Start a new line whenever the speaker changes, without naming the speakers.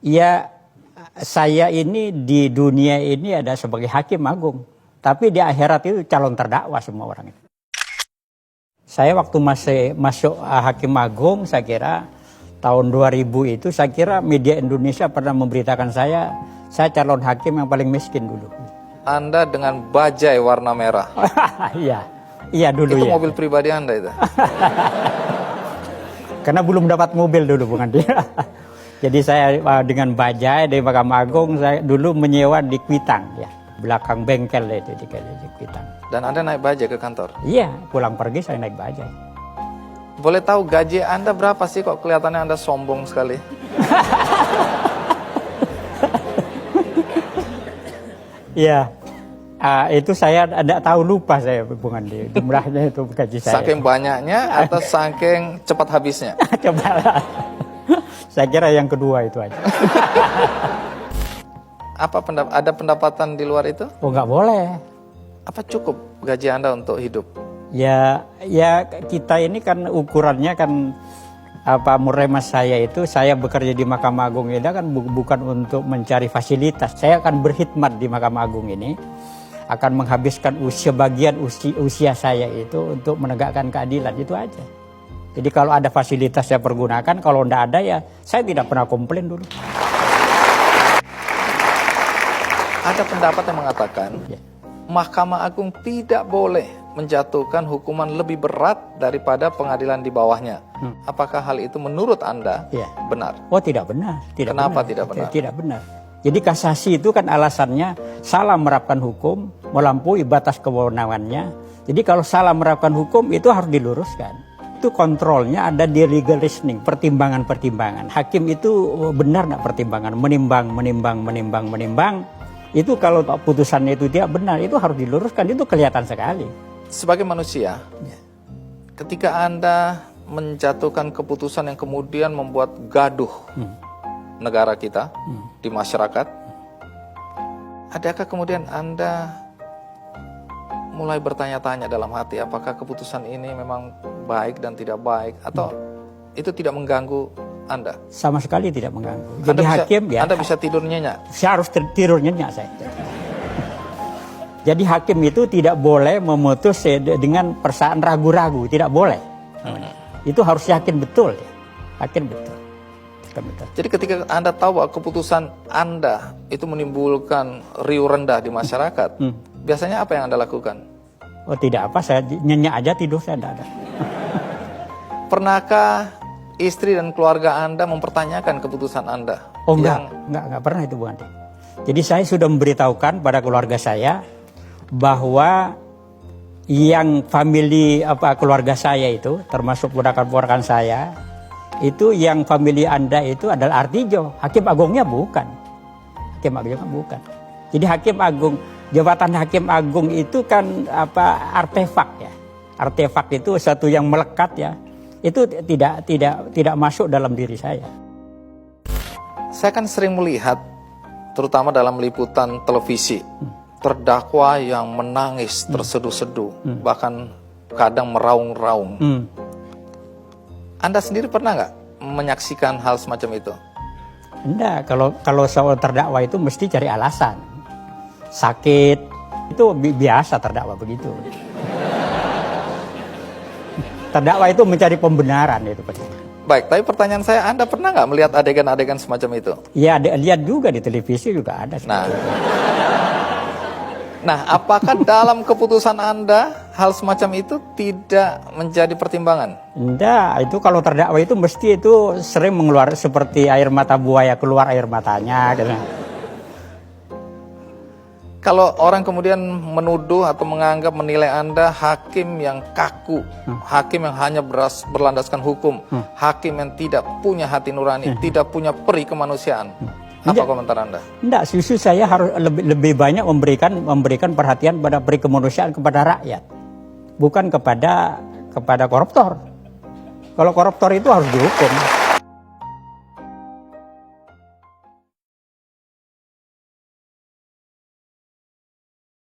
Ya, saya ini di dunia ini ada sebagai hakim agung, tapi di akhirat itu calon terdakwa semua orang itu. Saya waktu masuk hakim agung, saya kira tahun 2000 itu, saya kira media Indonesia pernah memberitakan saya calon hakim yang paling miskin dulu.
Anda dengan bajai warna merah.
Iya dulu
itu
ya.
Itu mobil pribadi Anda itu?
Karena belum dapat mobil dulu, bukan dia. Jadi saya dengan bajai dari Mahkamah Agung, saya dulu menyewa di Kuitang, ya, belakang bengkel itu di Kuitang.
Dan Anda naik bajai ke kantor?
Iya, pulang pergi saya naik bajai.
Boleh tahu gaji Anda berapa sih, kok kelihatannya Anda sombong sekali?
Iya, itu saya tidak tahu, lupa saya, bukan dia jumlahnya itu gaji saya.
Saking banyaknya atau saking cepat habisnya?
Coba. Saya kira yang kedua itu aja.
Ada pendapatan di luar itu?
Oh, nggak boleh.
Apa cukup gaji Anda untuk hidup?
Ya kita ini kan ukurannya kan muremas saya itu, saya bekerja di Mahkamah Agung ini kan bukan untuk mencari fasilitas. Saya akan berkhidmat di Mahkamah Agung ini, akan menghabiskan sebagian usia saya itu untuk menegakkan keadilan, itu aja. Jadi kalau ada fasilitas saya pergunakan, kalau tidak ada ya saya tidak pernah komplain dulu.
Ada pendapat yang mengatakan Mahkamah Agung tidak boleh menjatuhkan hukuman lebih berat daripada pengadilan di bawahnya. Apakah hal itu menurut Anda benar?
Oh, tidak benar.
Kenapa tidak benar?
Tidak benar. Jadi kasasi itu kan alasannya salah menerapkan hukum, melampaui batas kewenangannya. Jadi kalau salah menerapkan hukum itu harus diluruskan. Itu kontrolnya ada di legal reasoning, pertimbangan-pertimbangan. Hakim itu benar nggak pertimbangan, menimbang. Itu kalau putusannya itu tidak benar, itu harus diluruskan, itu kelihatan sekali. Sebagai manusia,
ketika Anda menjatuhkan keputusan yang kemudian membuat gaduh negara kita di masyarakat, adakah kemudian Anda mulai bertanya-tanya dalam hati apakah keputusan ini memang baik dan tidak baik, atau itu tidak mengganggu Anda?
Sama sekali tidak mengganggu. Jadi
Anda bisa tidur nyenyak?
Saya harus tidur nyenyak saya. Jadi hakim itu tidak boleh memutus dengan perasaan ragu-ragu, tidak boleh. Itu harus yakin betul, yakin betul.
Jadi ketika Anda tahu bahwa keputusan Anda itu menimbulkan riuh rendah di masyarakat, biasanya apa yang Anda lakukan?
Oh, tidak apa, saya nyenyak aja, tidur saya tidak ada.
Pernahkah istri dan keluarga Anda mempertanyakan keputusan Anda?
Oh, enggak pernah itu, Bung Andi. Jadi saya sudah memberitahukan pada keluarga saya bahwa yang keluarga saya itu, termasuk ponakan-ponakan saya, itu yang famili Anda itu adalah Artijo, hakim agungnya bukan. Hakim agungnya bukan. Jadi hakim agung, jabatan hakim agung itu kan artefak ya. Artefak itu satu yang melekat ya. Itu tidak masuk dalam diri saya.
Saya kan sering melihat, terutama dalam liputan televisi, terdakwa yang menangis terseduh-seduh, bahkan kadang meraung-raung. Anda sendiri pernah nggak menyaksikan hal semacam itu?
Enggak, kalau soal terdakwa itu mesti cari alasan. Sakit, itu biasa terdakwa begitu. Terdakwa itu mencari pembenaran itu.
Baik, tapi pertanyaan saya, Anda pernah nggak melihat adegan-adegan semacam itu?
Iya, lihat juga di televisi juga ada.
Nah, apakah dalam keputusan Anda hal semacam itu tidak menjadi pertimbangan?
Enggak, itu kalau terdakwa itu mesti itu sering mengeluarkan seperti air mata buaya keluar air matanya. Gitu.
Kalau orang kemudian menuduh atau menilai Anda hakim yang kaku, hakim yang hanya berlandaskan hukum, hakim yang tidak punya hati nurani, tidak punya peri kemanusiaan, apa komentar Anda?
Enggak, justru saya harus lebih banyak memberikan perhatian pada peri kemanusiaan kepada rakyat, bukan kepada koruptor. Kalau koruptor itu harus dihukum.